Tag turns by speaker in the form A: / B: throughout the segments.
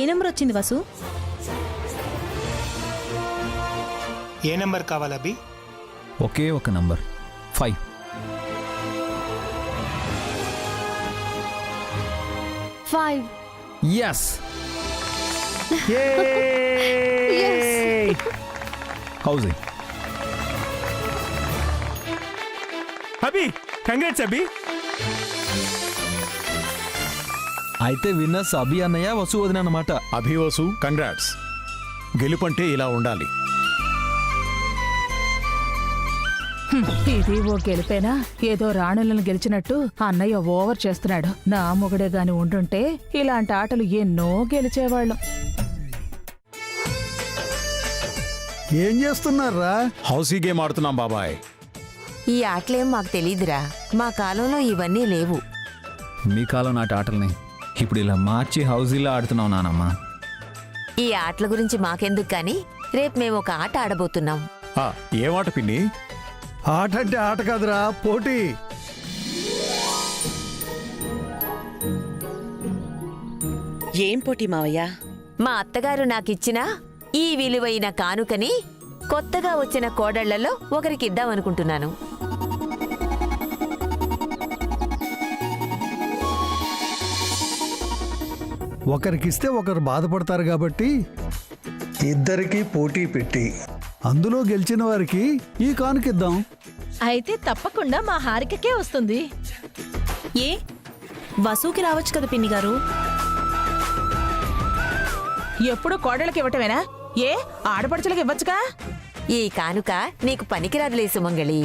A: Number వచ్చింది వసు?
B: ఏ number కావాలి అభి?
C: ఒకే ఒక number 5.
D: 5.
C: Yes.
D: Yay!
C: How's it?
E: Abhi congrats Abhi.
C: అయితే విన్నర్స్ అభి అన్నయ్య వసు వదిన అన్నమాట.
E: అభివసు కంగ్రాట్స్. గెలుపంటే ఇలా ఉండాలి.
F: ఇది ఓ గెలిపేనా? ఏదో రాణులను గెలిచినట్టు అన్నయ్య ఓవర్ చేస్తున్నాడు. నా మొగడే గాని ఉండుంటే ఇలాంటి ఆటలు ఎన్నో గెలిచేవాళ్ళం.
G: ఏం చేస్తున్నారా?
E: హౌసీ గేమ్ ఆడుతున్నాం బాబాయ్.
D: ఈ ఆటలేం మాకు తెలీదురా. మా కాలంలో ఇవన్నీ లేవు.
C: మీ కాలం నాటి ఆటల్ని ఇప్పుడు ఇలా మార్చి హౌజీలా ఆడుతున్నావు నానమ్మ.
D: ఈ ఆటల గురించి మాకెందుకు కానీ రేపు మేము ఒక ఆట ఆడబోతున్నాం.
E: ఏమాట పిన్ని?
G: ఆట అంటే ఆట కాదురా, పోటీ.
H: ఏం పోటీ మావయ్య?
D: మా అత్తగారు నాకిచ్చిన ఈ విలువైన కానుకని కొత్తగా వచ్చిన కోడళ్లలో ఒకరికిద్దామనుకుంటున్నాను.
G: ఒకరికిస్తే ఒకరు బాధపడతారు కాబట్టి ఇద్దరికి పోటీ పెట్టి అందులో గెలిచిన వారికి ఈ కానుకిద్దాం.
A: అయితే తప్పకుండా మా హారికకే వస్తుంది. ఏ వసుకి రావచ్చు కదా పిన్ని గారు?
F: ఎప్పుడు కోడళ్ళకి ఇవ్వటమేనా? ఏ ఆడపడుచులకు ఇవ్వచ్చుగా?
D: ఈ కానుక నీకు పనికిరాదులే సుమంగళి.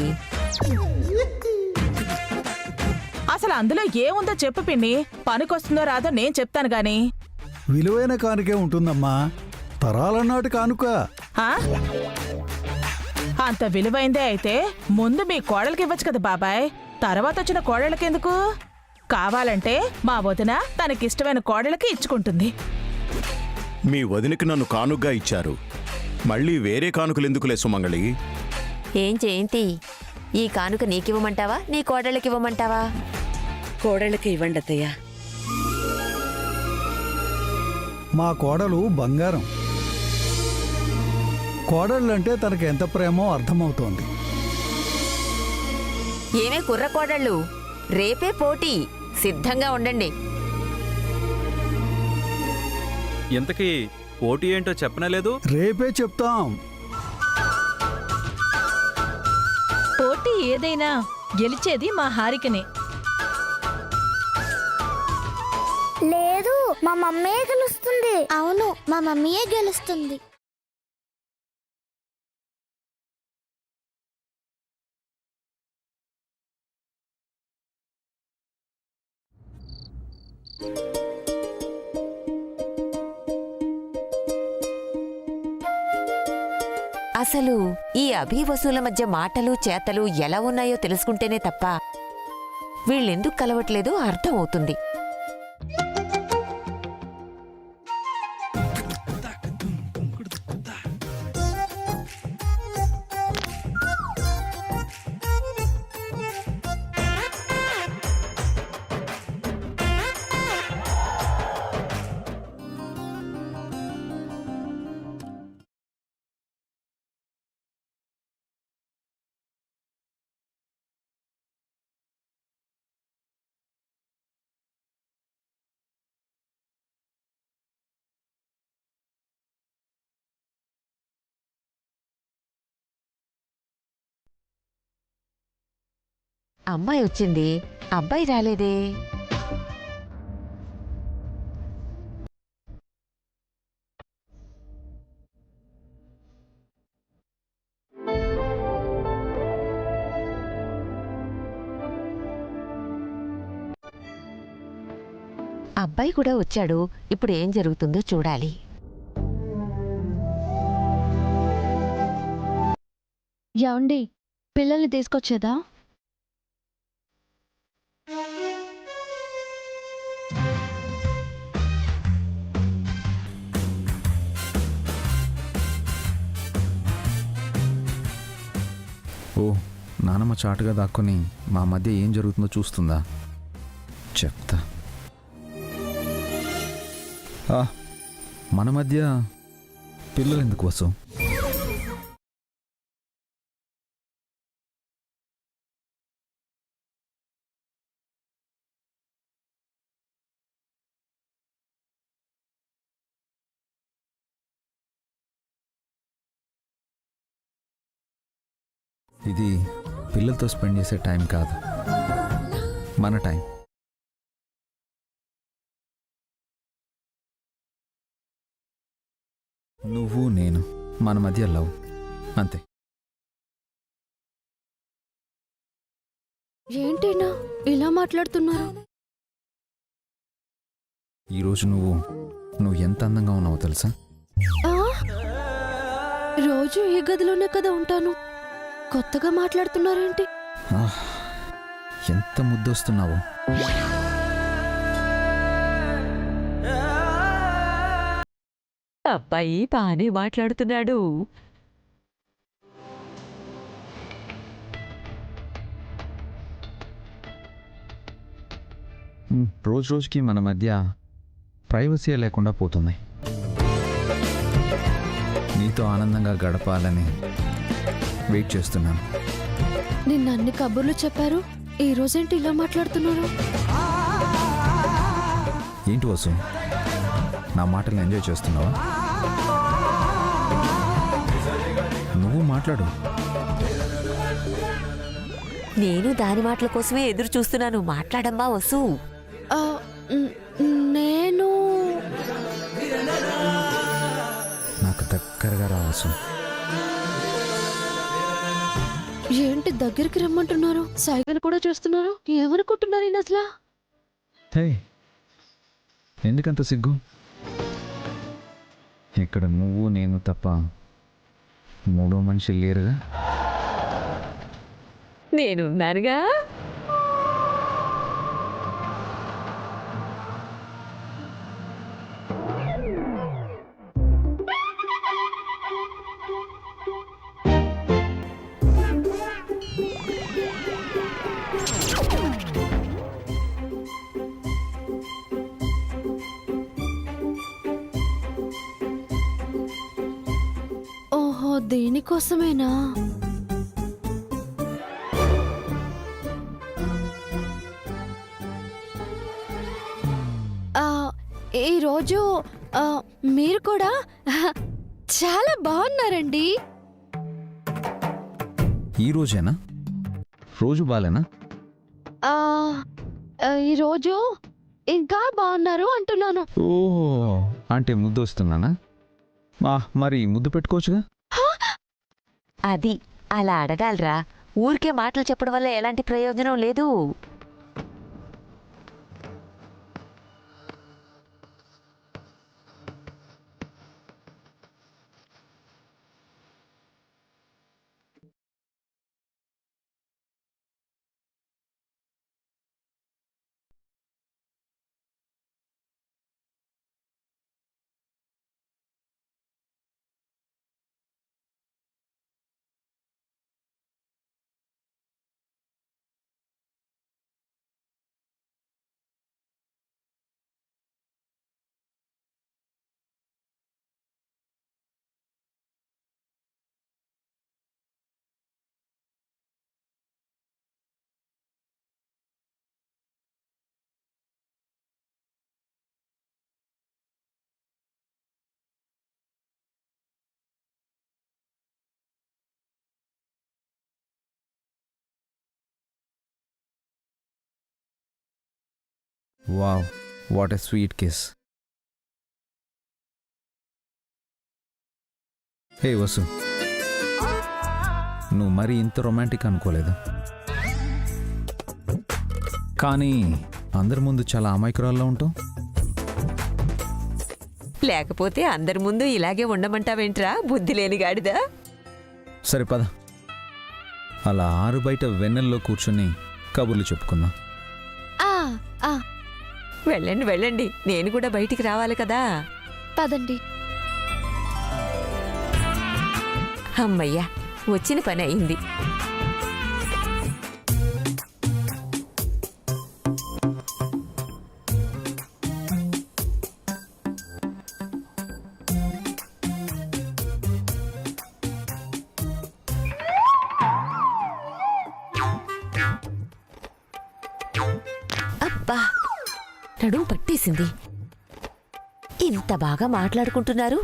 F: అసలు అందులో ఏముందో చెప్పు పిన్ని. పనికొస్తుందో రాదో నేను చెప్తాను గాని.
G: విలువైన కానుకే ఉంటుందమ్మా, తరాల నాటి కానుక.
F: ఆ? అంత విలువైందే అయితే ముందు మీ కోడలికి ఇవ్వచ్చు కదా బాబాయ్. తర్వాత వచ్చిన కోడళ్ళకెందుకు? కావాలంటే మా వదిన తనకిష్టమైన కోడలికి ఇచ్చుకుంటుంది.
E: మీ వదినకి నన్ను కానుగ్గా ఇచ్చారు, మళ్ళీ వేరే కానుకలెందుకులే సుమంగళి.
D: ఏం జయంతి, ఈ కానుక నీకివ్వమంటావా నీ కోడళ్ళకివ్వమంటావా?
H: కోడళ్ళకి ఇవ్వండి అత్తయ్య.
G: మా కోడలు బంగారం. కోడళ్ళంటే తనకి ఎంత ప్రేమో అర్థమవుతోంది.
D: ఏమే కుర్ర కోడళ్ళు, రేపే పోటీ, సిద్ధంగా ఉండండి.
I: ఇంతకీ పోటీ ఏంటో చెప్పనలేదు?
G: రేపే చెప్తాం.
A: పోటీ ఏదైనా గెలిచేది మా హారికనే.
J: లేదు, మా మమ్మీయే గెలుస్తుంది. అవును, మా మమ్మీయే గెలుస్తుంది.
D: అసలు ఈ అభివసుల మధ్య మాటలు చేతలు ఎలా ఉన్నాయో తెలుసుకుంటేనే తప్ప వీళ్ళెందుకు కలవట్లేదో అర్థమవుతుంది. అమ్మాయి వచ్చింది, అబ్బాయి రాలేదే. అబ్బాయి కూడా వచ్చాడు. ఇప్పుడు ఏం జరుగుతుందో చూడాలి.
J: ఏమండి, పిల్లల్ని తీసుకొచ్చేదా?
C: ఓ, నానమ్మ చాటుగా దాక్కుని మా మధ్య ఏం జరుగుతుందో చూస్తుందా? చెప్తా. మన మధ్య పిల్లలు ఎందుకు వసు? ఇది పిల్లలతో స్పెండ్ చేసే టైం కాదు, మన టైం. నువ్వు నేను, మన మధ్య లవ్, అంతే.
J: ఏంటినా ఇలా మాట్లాడుతున్నారు?
C: ఈరోజు నువ్వు ఎంత అందంగా ఉన్నావో తెలుసా?
J: ఆ? రోజు ఈ గదిలోనే కదా ఉంటాను, కొత్తగా మాట్లాడుతున్నారేంటి?
C: ఆహ్, ఎంత ముద్దొస్తున్నావో.
D: అబ్బాయి బానే మాట్లాడుతున్నాడు.
C: రోజు రోజుకి మన మధ్య ప్రైవసీ లేకుండా పోతుంది. నీతో ఆనందంగా గడపాలని వెయిట్ చేస్తున్నాను.
J: నిన్న అన్ని కబుర్లు చెప్పారు, ఈ రోజేంటి ఇలా మాట్లాడుతున్నారు?
C: ఏంటి వసు, నా మాటలు ఎంజాయ్ చేస్తున్నావా? నువ్వు మాట్లాడు.
D: నేను దాని మాటల కోసమే ఎదురు చూస్తున్నాను. మాట్లాడమ్మా వసు.
J: ఆ, నేను
C: నాకు దగ్గరగా రా వసు.
J: ఏంటి దగ్గరికి రమ్మంటున్నారు? సైగలు కూడా చేస్తున్నారు. ఏమనుకుంటున్నారు ఈయన అసలు?
C: హే, ఎందుకంత సిగ్గు? ఇక్కడ నువ్వు నేను తప్ప మూడో మనిషి లేరుగా.
D: నేనున్నానుగా.
J: ఓహో, దీనికోసమేనా? ఈరోజు మీరు కూడా చాలా బాగున్నారండి.
C: ఈ రోజేనా? రోజు బాలేనా?
J: ఈరోజు ఇంకా బాగున్నారు అంటున్నాను.
C: ఓ, అంటే ముద్దు వస్తున్నానా? మరి ముద్దు పెట్టుకోవచ్చుగా.
D: అది అలా అడగాలరా. ఊరికే మాటలు చెప్పడం వల్ల ఎలాంటి ప్రయోజనం లేదు.
C: Wow, what a sweet kiss. Hey Vasu, నువ్వు మరీ ఇంత రొమాంటిక్ అనుకోలేదు, కానీ అందరి ముందు చాలా అమాయకురాల్లో ఉంటావు.
D: లేకపోతే అందరి ముందు ఇలాగే ఉండమంటావేంట్రా, బుద్ధి లేని గాడిదా?
C: సరే పద, అలా ఆరు బయట వెన్నెల్లో కూర్చొని కబుర్లు చెప్పుకుందాం.
D: వెళ్ళండి వెళ్ళండి, నేను కూడా బయటికి రావాలి కదా.
J: పదండి.
D: అమ్మయ్యా, వచ్చిన పని అయింది. అబ్బా నడుం పట్టేసింది. ఇంత బాగా మాట్లాడుకుంటున్నారు.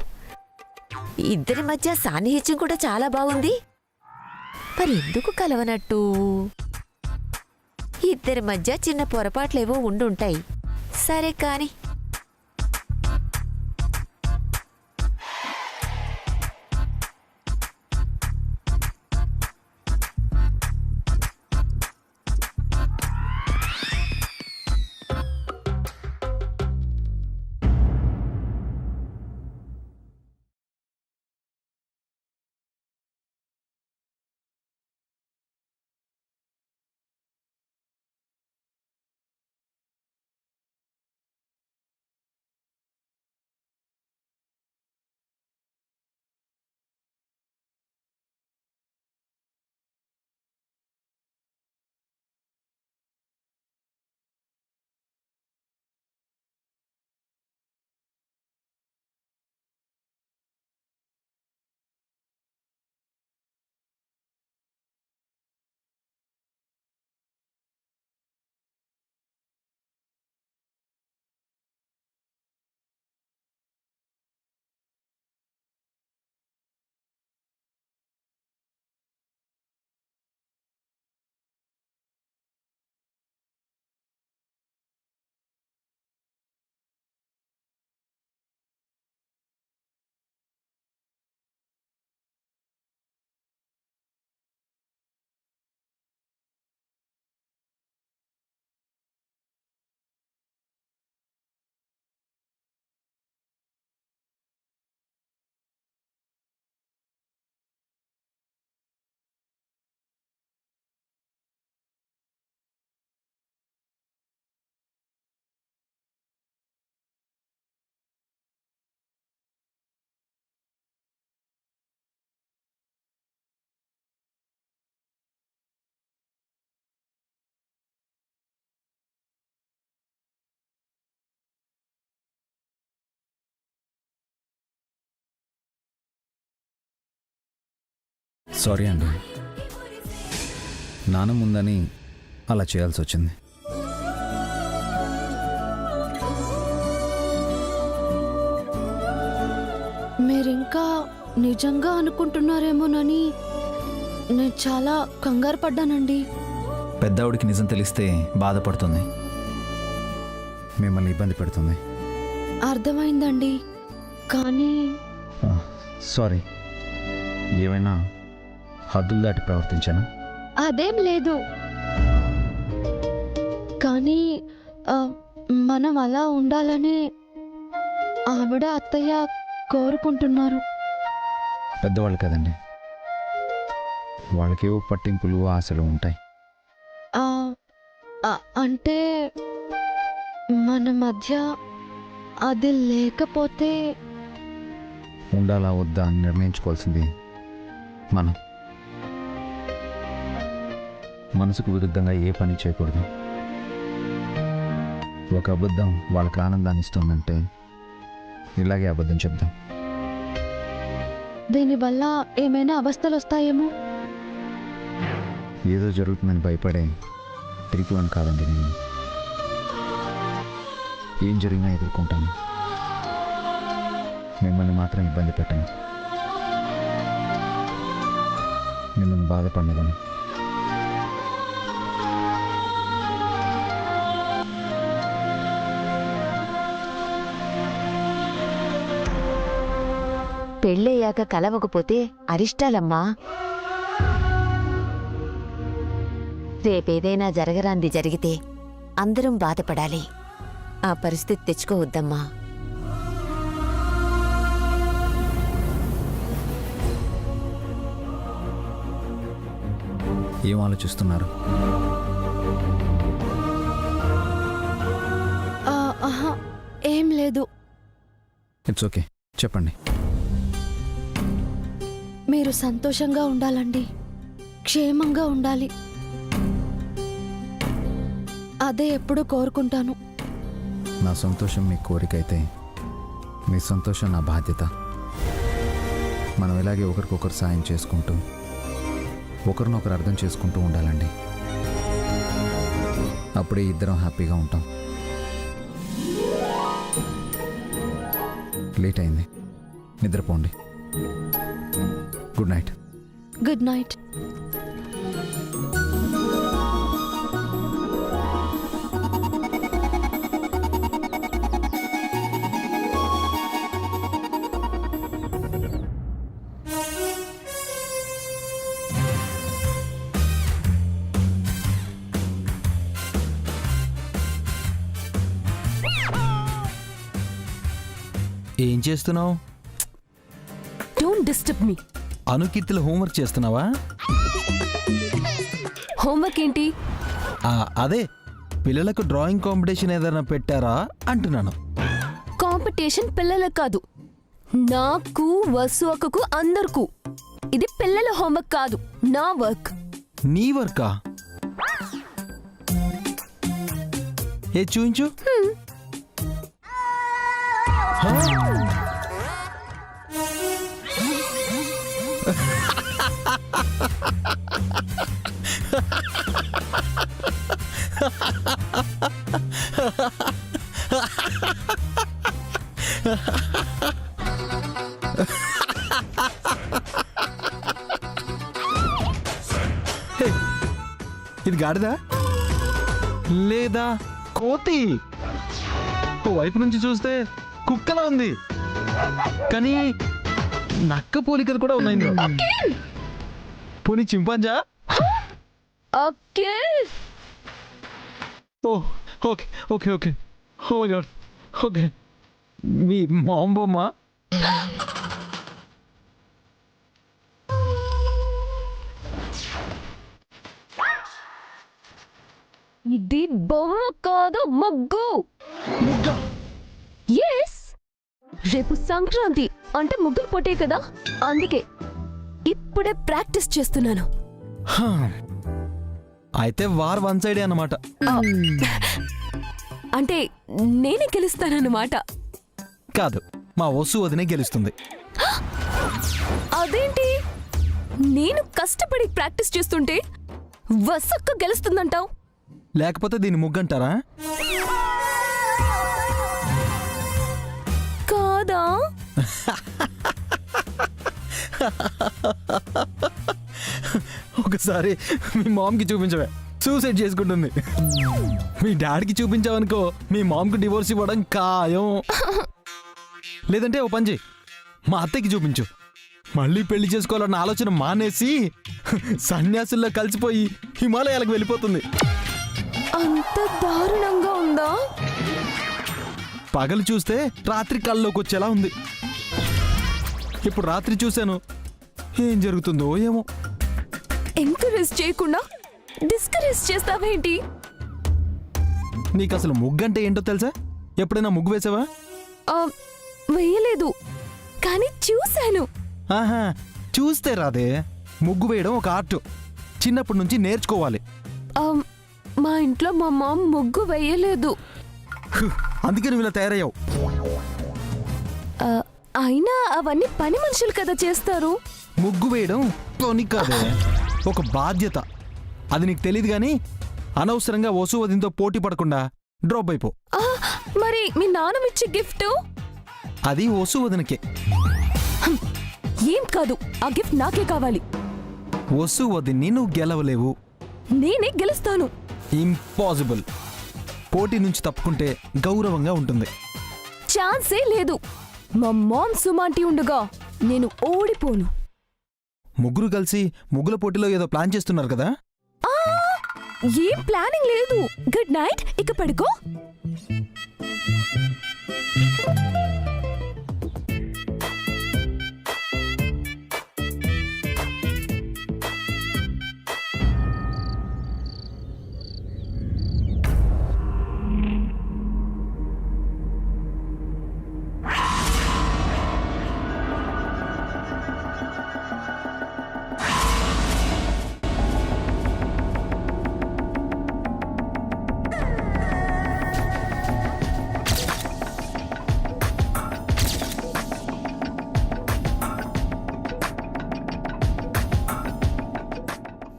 D: ఇద్దరి మధ్య సాన్నిహిత్యం కూడా చాలా బాగుంది. మరి ఎందుకు కలవనట్టు? ఇద్దరి మధ్య చిన్న పొరపాట్లేవో ఉండుంటాయి. సరే కాని
C: సారీ అండి, నాన్న ముందని అలా చేయాల్సి వచ్చింది.
J: మీరింకా నిజంగా అనుకుంటున్నారేమోనని నేను చాలా కంగారు పడ్డానండి.
C: పెద్దవాడికి నిజం తెలిస్తే బాధపడుతుంది, మిమ్మల్ని ఇబ్బంది పెడుతుంది.
J: అర్థమైందండి. కానీ
C: సారీ, ఏమైనా హద్దులు దాటి ప్రవర్తించాను?
J: అదేం లేదు. కానీ మనం అలా ఉండాలని ఆవిడ అత్తయ్య కోరుకుంటున్నారు.
C: పెద్దవాళ్ళు కదండి, వాళ్ళకేవో పట్టింపులు ఆశలు ఉంటాయి.
J: అంటే మన మధ్య అది లేకపోతే
C: ఉండాలా వద్దా అని నిర్ణయించుకోవాల్సింది మనం. మనసుకు విరుద్ధంగా ఏ పని చేయకూడదు. ఒక అబద్ధం వాళ్ళకి ఆనందాన్ని ఇస్తుందంటే ఇలాగే అబద్ధం చెప్దాం.
J: దీనివల్ల ఏమైనా అవస్థలు వస్తాయేమో.
C: ఏదో జరుగుతుందని భయపడే తిరిగివని కాదండి నేను. ఏం జరిగినా ఎదుర్కొంటాను, మిమ్మల్ని మాత్రం ఇబ్బంది పెట్టను, మిమ్మల్ని బాధపడను.
D: పెళ్ళయ్యాక కలవకపోతే అరిష్టాలమ్మా. రేపేదైనా జరగరాంది జరిగితే అందరం బాధపడాలి. ఆ పరిస్థితి తెచ్చుకోవద్దమ్మా.
C: ఏం ఆలోచిస్తున్నారు?
J: ఏం లేదు.
C: ఇట్స్ ఓకే, చెప్పండి.
J: మీరు సంతోషంగా ఉండాలండి, క్షేమంగా ఉండాలి. అదే ఎప్పుడూ కోరుకుంటాను.
C: నా సంతోషం మీ కోరిక అయితే మీ సంతోషం నా బాధ్యత. మనం ఇలాగే ఒకరికొకరు సాయం చేసుకుంటూ ఒకరినొకరు అర్థం చేసుకుంటూ ఉండాలండి. అప్పుడే ఇద్దరం హ్యాపీగా ఉంటాం. లేట్ అయింది, నిద్రపోండి. Good night.
J: Good night.
K: ఏం చేస్తున్నావు?
J: Don't disturb me.
K: అనుకీర్తిలో హోంవర్క్ చేస్తున్నావా?
J: హోంవర్క్ ఏంటి?
K: అదే పిల్లలకు డ్రాయింగ్ కాంపిటీషన్ ఏదైనా పెట్టారా అంటున్నాను.
J: కాంపిటీషన్ పిల్లలకు కాదు, నాకు, వసు అక్కకు, అందరికీ. ఇది పిల్లల హోంవర్క్ కాదు, నా వర్క్.
K: నీ వర్కా? ఏ చూయించు. హా? హే, ఇది గాడిదా లేదా కోతి? ఓ వైపు నుంచి చూస్తే కుక్కలా ఉంది, కానీ నక్క పోలికలు కూడా ఉన్నాయి ఇందులో. పోనీ చింపాంజా? Oh okay okay okay. Oh my God. Okay, మీ మామ్ బొమ్మ?
J: ఇది బొమ్మ కాదు, ముగ్గు. ఎస్, రేపు సంక్రాంతి అంటే ముగ్గులు పొట్టే కదా, అందుకే ఇప్పుడే ప్రాక్టీస్ చేస్తున్నాను.
K: హా, అయితే వార్ వన్ సైడే అన్నమాట.
J: అంటే నేనే గెలుస్తానన్నమాట.
K: కాదు, మా వసు వదినే గెలుస్తుంది.
J: అదేంటి, నేను కష్టపడి ప్రాక్టీస్ చేస్తుంటే వసక్క గెలుస్తుందంటావు?
K: లేకపోతే దీన్ని ముగ్గంటారా?
J: కాదా?
K: ఒకసారి మీ మామ్కి చూపించవే, సూసైడ్ చేసుకుంటుంది. మీ డాడీకి చూపించావనుకో మీ మామ్కి డివోర్స్ ఇవ్వడం ఖాయం. లేదంటే ఓ పని చేయి, మా అత్తయ్యకి చూపించు. మళ్ళీ పెళ్లి చేసుకోవాలన్న ఆలోచన మానేసి సన్యాసుల్లో కలిసిపోయి హిమాలయాలకు వెళ్ళిపోతుంది.
J: అంత దారుణంగా ఉందా?
K: పగలు చూస్తే రాత్రి కల్లోకి వచ్చేలా ఉంది. ఇప్పుడు రాత్రి చూశాను, ఏం జరుగుతుందో ఏమో.
J: ఎంకరేజ్ చేయకుండా డిస్కరేజ్ చేస్తావేంటి?
K: నీకు అసలు ముగ్గు అంటే ఏంటో తెలుసా? ఎప్పుడైనా ముగ్గు వేసావా?
J: వేయలేదు, కానీ చూశాను.
K: ఆహా, చూస్తే రాదే. ముగ్గు వేయడం ఒక ఆర్ట్, చిన్నప్పటి నుంచి నేర్చుకోవాలి.
J: మా ఇంట్లో మా మామ్ ముగ్గు వేయలేదు.
K: అందుకే నువ్వు ఇలా తయారయ్యావు.
J: అయినా అవన్నీ పని మనుషులు కదా చేస్తారు.
K: ముగ్గు వేయడం పని కాదే, ఒక బాధ్యత. అది నీకు తెలియదు గాని అనవసరంగా వసువదింతో పోటీ పడకుండా డ్రాప్ అయిపో.
J: మరి మీ నాన్నమిచ్చే గిఫ్ట్?
K: అది వసువదినకే.
J: ఏం కాదు, ఆ గిఫ్ట్ నాకే కావాలి.
K: వసువదిని నువ్వు గెలవలేవు.
J: నేనే గెలుస్తాను.
K: ఇంపాసిబుల్. పోటీ నుంచి తప్పుకుంటే గౌరవంగా ఉంటుంది.
J: ఛాన్సే లేదు. మా మామ్ సుమాంటి ఉండగా నేను ఓడిపోను.
K: ముగ్గురు కలిసి ముగ్గుల పోటీలో ఏదో ప్లాన్ చేస్తున్నారు కదా?
J: ఏం ప్లానింగ్ లేదు. గుడ్ నైట్, ఇక పడుకో.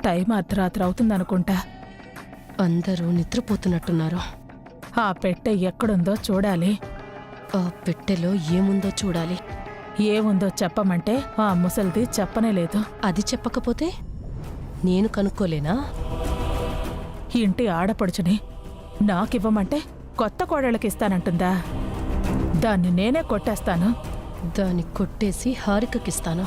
F: టైం అర్ధరాత్రి అవుతుందనుకుంటా.
J: అందరూ నిద్రపోతున్నట్టున్నారు.
F: ఆ పెట్టె ఎక్కడుందో చూడాలి.
J: ఆ పెట్టెలో ఏముందో చూడాలి.
F: ఏముందో చెప్పమంటే ఆ ముసలిది చెప్పనే లేదు.
J: అది చెప్పకపోతే నేను కనుక్కోలేనా?
F: ఇంటి ఆడపడుచుని నాకివ్వమంటే కొత్త కోడళ్ళకిస్తానంటుందా? దాన్ని నేనే కొట్టేస్తాను.
J: దాన్ని కొట్టేసి హారికకిస్తాను.